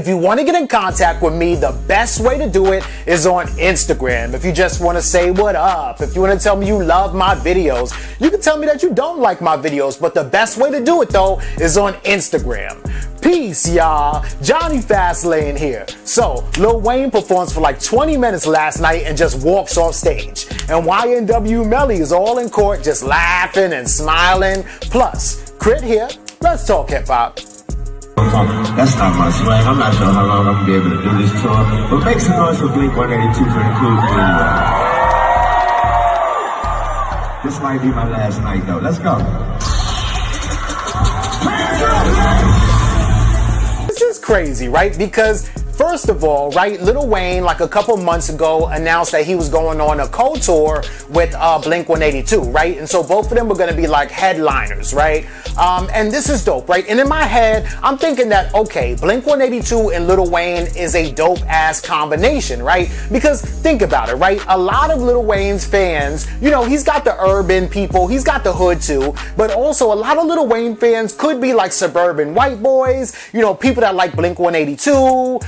if you want to get in contact with me, the best way to do it is on Instagram. If you just want to say what up, if you want to tell me you love my videos, you can tell me that you don't like my videos, but the best way to do it though is on Instagram. Peace, y'all. Jonny Fastlane here. So, Lil Wayne performs for like 20 minutes last night and just walks off stage. And YNW Melly is all in court just laughing and smiling. Plus, K.R.I.T here. Let's talk hip-hop. That's not my swag. I'm not sure how long I'm going to be able to do this tour. But make some noise for Blink 182 for the crew. This might be my last night, though. Let's go. This is crazy, right? Because first of all, right, Lil Wayne, like a couple months ago, announced that he was going on a co-tour with Blink 182, right? And so both of them were going to be like headliners, right? And this is dope, right? And in my head, I'm thinking that, okay, Blink 182 and Lil Wayne is a dope-ass combination, right? Because think about it, right? A lot of Lil Wayne's fans, you know, he's got the urban people, he's got the hood too, but also a lot of Lil Wayne fans could be like suburban white boys, you know, people that like Blink 182,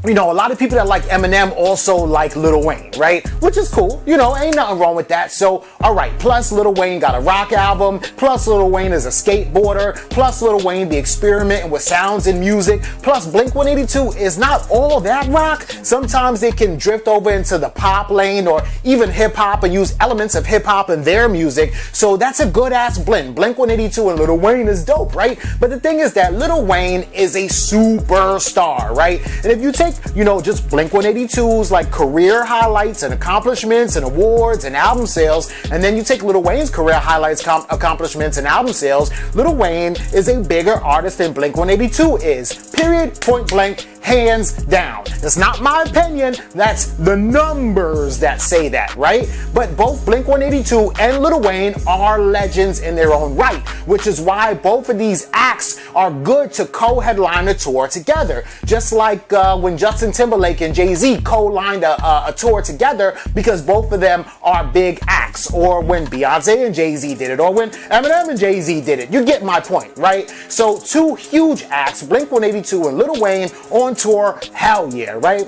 you know, a lot of people that like Eminem also like Lil Wayne, right? Which is cool, you know, ain't nothing wrong with that. So, alright, plus Lil Wayne got a rock album, plus Lil Wayne is a skateboarder, plus Lil Wayne be experimenting with sounds and music, plus Blink 182 is not all that rock. Sometimes they can drift over into the pop lane or even hip-hop and use elements of hip-hop in their music. So that's a good-ass blend. Blink 182 and Lil Wayne is dope, right? But the thing is that Lil Wayne is a superstar, right? And if you take, you know, just Blink 182's like career highlights and accomplishments and awards and album sales, and then you take Lil Wayne's career highlights, accomplishments and album sales, Lil Wayne is a bigger artist than Blink 182 is. Period, point blank, hands down. That's not my opinion, that's the numbers that say that, right? But both Blink 182 and Lil Wayne are legends in their own right, which is why both of these acts are good to co-headline a tour together. Just like when Justin Timberlake and Jay-Z co-lined a tour together, because both of them are big acts, or when Beyonce and Jay-Z did it, or when Eminem and Jay-Z did it. You get my point, right? So two huge acts, Blink 182 and Lil Wayne on tour, hell yeah, right?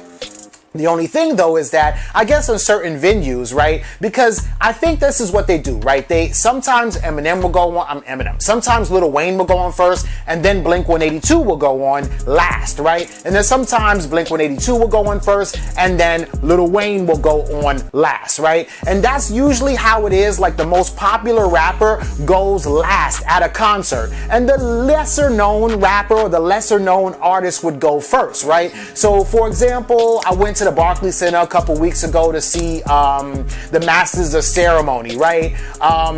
The only thing though is that I guess in certain venues, right? Because I think this is what they do, right? They sometimes Eminem will go on, sometimes Lil Wayne will go on first, and then Blink 182 will go on last, right? And then sometimes Blink 182 will go on first, and then Lil Wayne will go on last, right? And that's usually how it is. Like the most popular rapper goes last at a concert, and the lesser known rapper or the lesser known artist would go first, right? So for example, I went to the Barclays Center a couple weeks ago to see the Masters of Ceremony, right?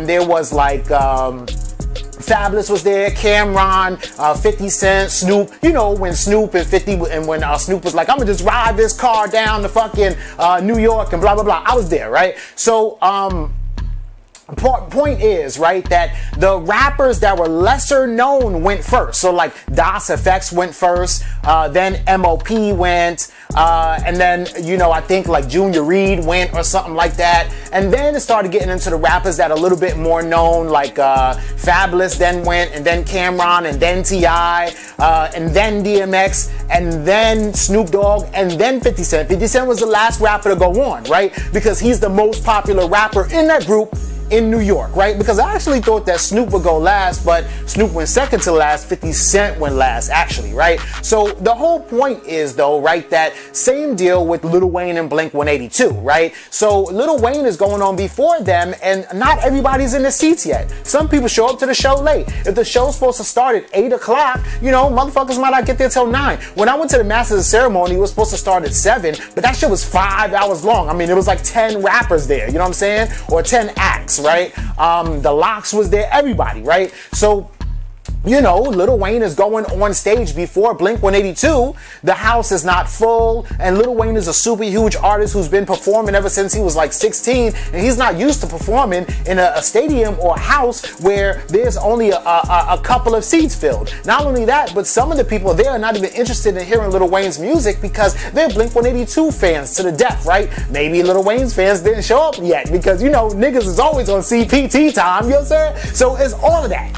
There was like Fabulous was there, K.R.I.T, 50 Cent, Snoop. You know, when Snoop and 50, and when Snoop was like, I'm gonna just ride this car down to fucking New York and blah blah blah. I was there, right? So point is, right, that the rappers that were lesser known went first. So like Das FX went first, then MOP went, and then, you know, I think like Junior Reid went or something like that. And then it started getting into the rappers that are a little bit more known, like Fabulous then went, and then Cameron, and then T.I., and then DMX, and then Snoop Dogg, and then 50 Cent. 50 Cent was the last rapper to go on, right? Because he's the most popular rapper in that group in New York, right? Because I actually thought that Snoop would go last, but Snoop went second to last, 50 Cent went last, actually, right? So the whole point is, though, right, that same deal with Lil Wayne and Blink 182, right? So Lil Wayne is going on before them, and not everybody's in the seats yet. Some people show up to the show late. If the show's supposed to start at 8 o'clock, you know, motherfuckers might not get there till 9. When I went to the Masters of Ceremony, it was supposed to start at 7, but that shit was 5 hours long. I mean, it was like 10 rappers there, you know what I'm saying? Or 10 acts, right? The Locks was there, everybody, right? So you know, Lil Wayne is going on stage before Blink 182. The house is not full, and Lil Wayne is a super huge artist who's been performing ever since he was like 16, and he's not used to performing in a stadium or a house where there's only a couple of seats filled. Not only that, but some of the people there are not even interested in hearing Lil Wayne's music because they're Blink 182 fans to the death, right? Maybe Lil Wayne's fans didn't show up yet because, you know, niggas is always on CPT time, you know what I'm saying? So it's all of that.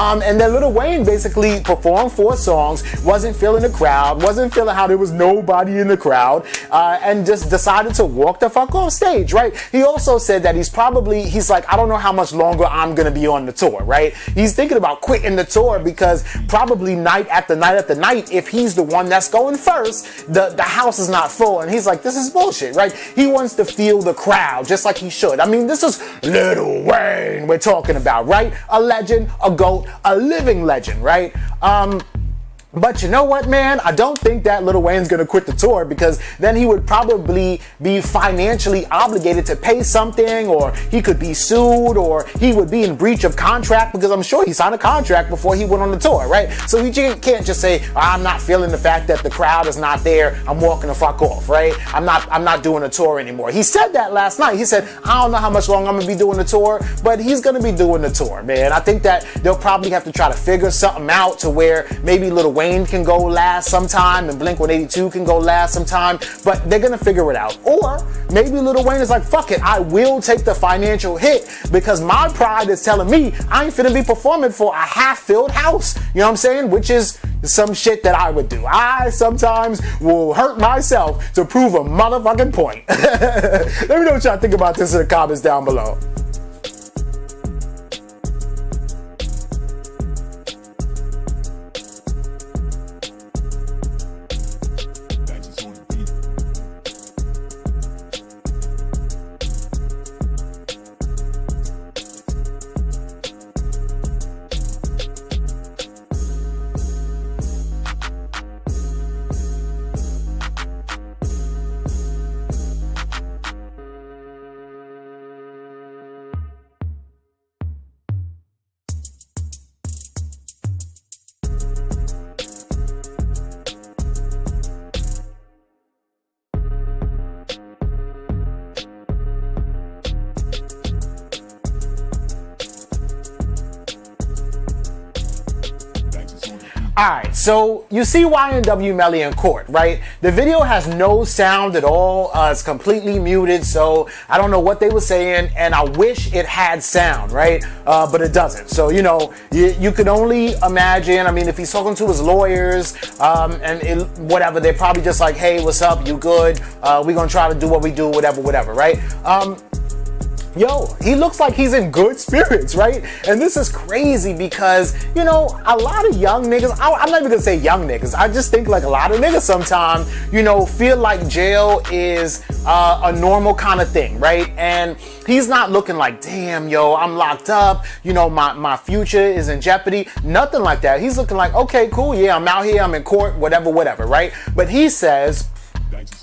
And then Lil Wayne basically performed 4 songs, wasn't feeling the crowd, wasn't feeling how there was nobody in the crowd, and just decided to walk the fuck off stage, right? He also said that he's like, I don't know how much longer I'm gonna be on the tour, right? He's thinking about quitting the tour because probably night after night after night, if he's the one that's going first, the house is not full. And he's like, this is bullshit, right? He wants to feel the crowd just like he should. I mean, this is Lil Wayne we're talking about, right? A legend, a GOAT, a living legend, right? But you know what, man? I don't think that Lil Wayne's gonna quit the tour, because then he would probably be financially obligated to pay something, or he could be sued, or he would be in breach of contract, because I'm sure he signed a contract before he went on the tour, right? So he can't just say, I'm not feeling the fact that the crowd is not there, I'm walking the fuck off, right? I'm not doing a tour anymore. He said that last night. He said, I don't know how much longer I'm gonna be doing the tour, but he's gonna be doing the tour, man. I think that they'll probably have to try to figure something out to where maybe Lil Wayne can go last sometime and Blink-182 can go last sometime, but they're gonna figure it out. Or maybe Lil Wayne is like, fuck it, I will take the financial hit because my pride is telling me I ain't finna be performing for a half-filled house. You know what I'm saying? Which is some shit that I would do. I sometimes will hurt myself to prove a motherfucking point. Let me know what y'all think about this in the comments down below. Alright, so you see YNW Melly in court, right? The video has no sound at all. It's completely muted, so I don't know what they were saying, and I wish it had sound, right? But it doesn't. So, you know, you could only imagine, I mean, if he's talking to his lawyers, whatever, they're probably just like, hey, what's up? You good? We're gonna try to do what we do, whatever, right? Yo, he looks like he's in good spirits, right? And this is crazy because, you know, a lot of young niggas, I'm not even gonna say young niggas, I just think like a lot of niggas sometimes, you know, feel like jail is a normal kind of thing, right? And he's not looking like, damn, yo, I'm locked up, you know, my future is in jeopardy. Nothing like that. He's looking like, okay, cool, yeah, I'm out here, I'm in court, whatever, right? But he says,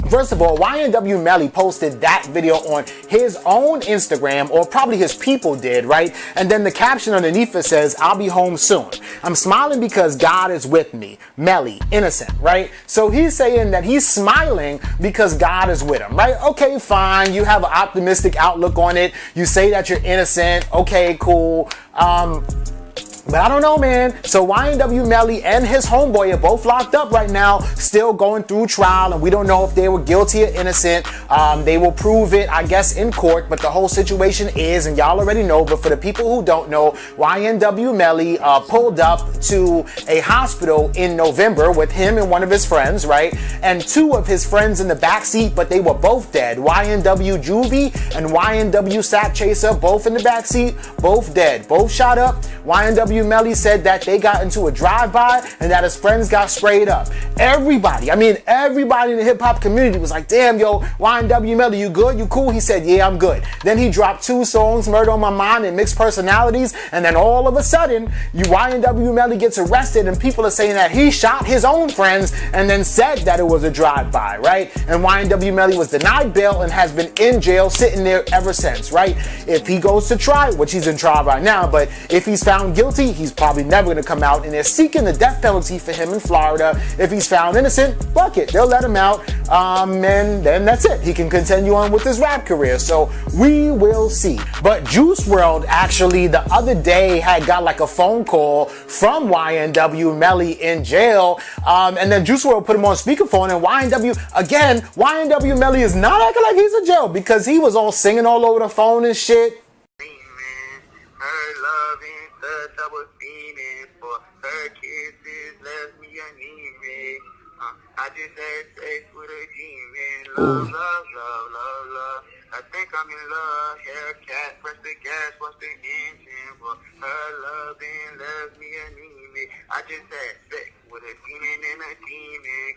first of all, YNW Melly posted that video on his own Instagram, or probably his people did, right? And then the caption underneath it says, I'll be home soon. I'm smiling because God is with me. Melly, innocent, right? So he's saying that he's smiling because God is with him, right? Okay, fine. You have an optimistic outlook on it. You say that you're innocent. Okay, cool. But I don't know, man. So YNW Melly and his homeboy are both locked up right now, still going through trial, and we don't know if they were guilty or innocent. They will prove it, I guess, in court, but the whole situation is, and y'all already know, but for the people who don't know, YNW Melly pulled up to a hospital in November with him and one of his friends, right? And 2 of his friends in the backseat, but they were both dead. YNW Juvie and YNW Sack Chaser, both in the backseat, both dead, both shot up. YNW Melly said that they got into a drive-by and that his friends got sprayed up. Everybody in the hip-hop community was like, damn, yo, YNW Melly, you good? You cool? He said, yeah, I'm good. Then he dropped 2 songs, Murder on My Mind and Mixed Personalities, and then all of a sudden, YNW Melly gets arrested and people are saying that he shot his own friends and then said that it was a drive-by, right? And YNW Melly was denied bail and has been in jail sitting there ever since, right? If he goes to trial, which he's in trial right now, but if he's found guilty, he's probably never going to come out, and they're seeking the death penalty for him in Florida. If he's found innocent, fuck it, they'll let him out, and then that's it. He can continue on with his rap career, so we will see. But Juice Wrld actually the other day had got like a phone call from YNW Melly in jail, and then Juice Wrld put him on speakerphone, and YNW Melly is not acting like he's in jail because he was all singing all over the phone and shit. Her love ain't touch, I was feeling I just had sex with a demon. Love, love, love, love, love. I think I'm in love. Haircat, press the gas, what's the engine? For her love and left me anemic. I just had sex with a demon and a demon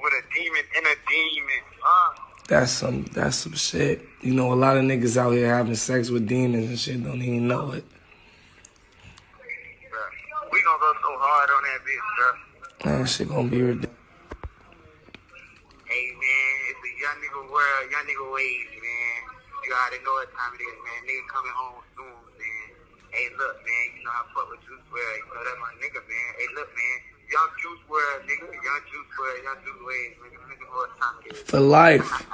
with a demon and a demon. That's some shit. You know, a lot of niggas out here having sex with demons and shit don't even know it. We gonna go so hard on that bitch, bro. That shit gonna be ridiculous. Hey, man, it's a young nigga world, young nigga ways, man. You already know what time it is, man. Nigga coming home soon, man. Hey, look, man, you know I fuck with Juice Wrld. You know that's my nigga, man. Hey, look, man, young Juice Wrld, nigga. Young Juice Wrld, young Juice Ways, man. Nigga know what time it is. For life.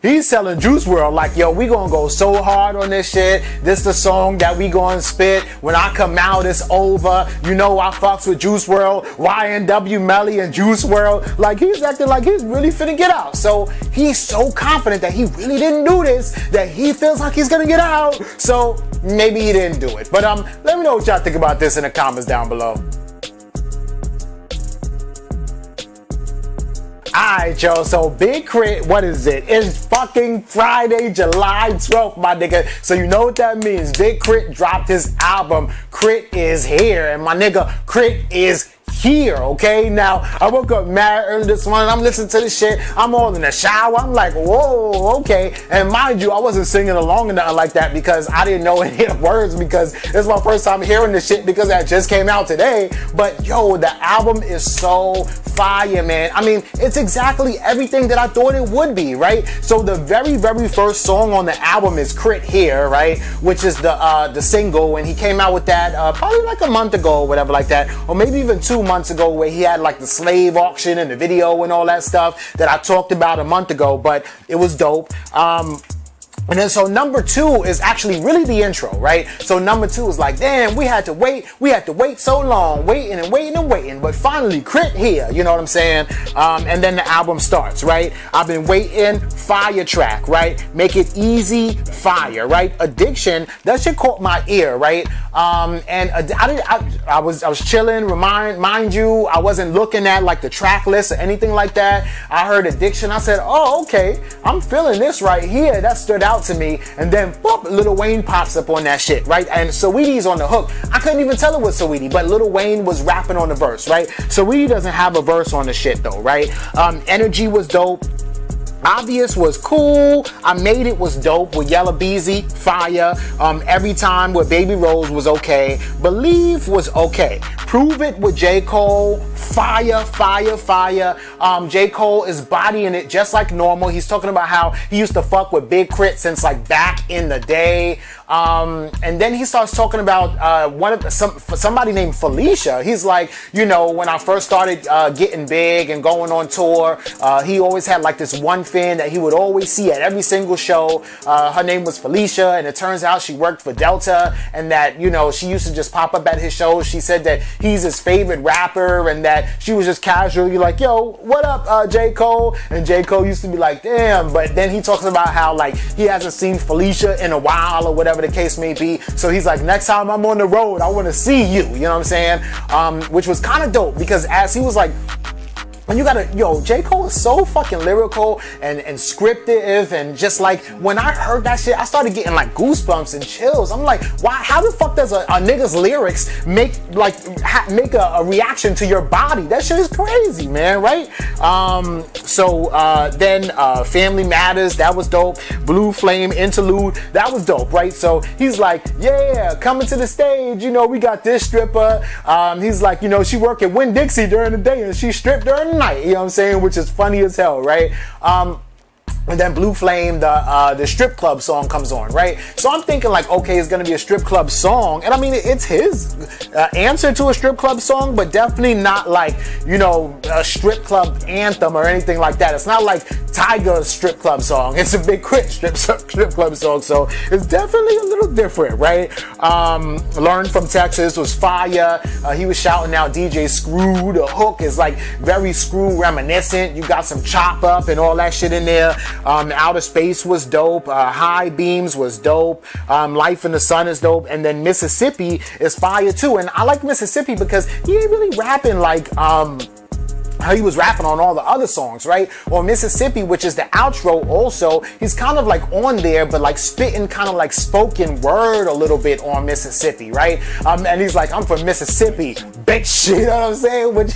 He's telling Juice Wrld like, yo, we gonna go so hard on this shit. This the song that we gonna spit. When I come out, it's over. You know I fucks with Juice Wrld, YNW Melly and Juice Wrld. Like, he's acting like he's really finna get out. So he's so confident that he really didn't do this, that he feels like he's gonna get out. So maybe he didn't do it. But let me know what y'all think about this in the comments down below. Alright, yo, so Big K.R.I.T, what is it? It's fucking Friday, July 12th, my nigga. So you know what that means. Big K.R.I.T dropped his album, K.R.I.T is Here. And my nigga, K.R.I.T is here, okay? Now, I woke up mad early this morning. I'm listening to this shit. I'm all in the shower. I'm like, whoa, okay. And mind you, I wasn't singing along or nothing like that because I didn't know any of the words because it's my first time hearing this shit because that just came out today. But yo, the album is so fire, man. I mean, it's exactly everything that I thought it would be, right? So the very, very first song on the album is K.R.I.T Here, right? Which is the single, and he came out with that probably like a month ago or whatever like that, or maybe even 2 months ago, where he had like the slave auction and the video and all that stuff that I talked about a month ago, but it was dope. And then so number 2 is actually really the intro, right? So number 2 is like, damn, we had to wait so long, waiting and waiting and waiting, but finally K.R.I.T here, you know what I'm saying? And then the album starts, right? I've been waiting, fire track, right? Make it easy, fire, right? Addiction, that shit caught my ear, right? And I was chilling, mind you, I wasn't looking at like the track list or anything like that. I heard addiction, I said, oh, okay, I'm feeling this right here. That stood out to me, and then boop, Lil Wayne pops up on that shit, right? And Saweetie's on the hook. I couldn't even tell it was Saweetie, but Lil Wayne was rapping on the verse, right? Saweetie doesn't have a verse on the shit though, right? Energy was dope. Obvious was cool. I Made It was dope with Yella Beezy, fire. Every Time with Baby Rose was okay. Believe was okay. Prove It with J. Cole, fire, fire, fire. J. Cole is bodying it just like normal. He's talking about how he used to fuck with Big K.R.I.T since like back in the day. And then he starts talking about somebody named Felicia. He's like, you know, when I first started getting big and going on tour, he always had like this one fan that he would always see at every single show. Her name was Felicia, and it turns out she worked for Delta, and that, you know, she used to just pop up at his shows. She said that he's his favorite rapper, and that she was just casually like, yo, what up, J. Cole? And J. Cole used to be like, damn. But then he talks about how like he hasn't seen Felicia in a while or whatever the case may be. So he's like, next time I'm on the road, I want to see you. You know what I'm saying? Which was kind of dope because as he was like, and you gotta, yo, J. Cole is so fucking lyrical and scriptive, and just like when I heard that shit, I started getting like goosebumps and chills. I'm like, why? How the fuck does a nigga's lyrics make a reaction to your body? That shit is crazy, man, right? Then Family Matters, that was dope. Blue Flame Interlude, that was dope, right? So he's like, yeah, coming to the stage, you know, we got this stripper. He's like, you know, she work at Winn-Dixie during the day and she stripped during the night, you know what I'm saying? Which is funny as hell, right? And then Blue Flame, the strip club song comes on, right? So I'm thinking like, okay, it's gonna be a strip club song. And I mean, it's his answer to a strip club song, but definitely not like, you know, a strip club anthem or anything like that. It's not like Tiger strip club song. It's a Big K.R.I.T strip club song. So it's definitely a little different, right? Learned from Texas was fire. He was shouting out DJ Screw. The hook is like very Screw reminiscent. You got some chop up and all that shit in there. Outer Space was dope. High Beams was dope. Life in the Sun is dope. And then Mississippi is fire too. And I like Mississippi because he ain't really rapping like how he was rapping on all the other songs, right? Or Mississippi, which is the outro also, he's kind of like on there, but like spitting kind of like spoken word a little bit on Mississippi, right? And he's like, I'm from Mississippi, bitch, you know what I'm saying? Which,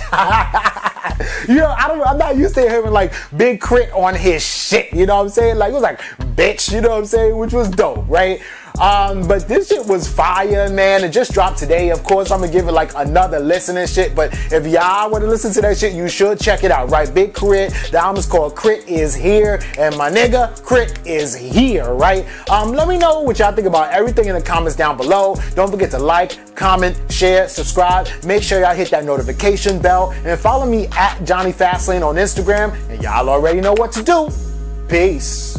you know, I'm not used to hearing like Big K.R.I.T on his shit, you know what I'm saying? Like, it was like, bitch, you know what I'm saying? Which was dope, right? But this shit was fire, man. It just dropped today. Of course, I'm gonna give it like another listen and shit. But if y'all want to listen to that shit, you should check it out, right? Big K.R.I.T. The album is called K.R.I.T is Here. And my nigga, K.R.I.T is here, right? Let me know what y'all think about everything in the comments down below. Don't forget to like, comment, share, subscribe. Make sure y'all hit that notification bell. And follow me at Jonny Fastlane on Instagram. And y'all already know what to do. Peace.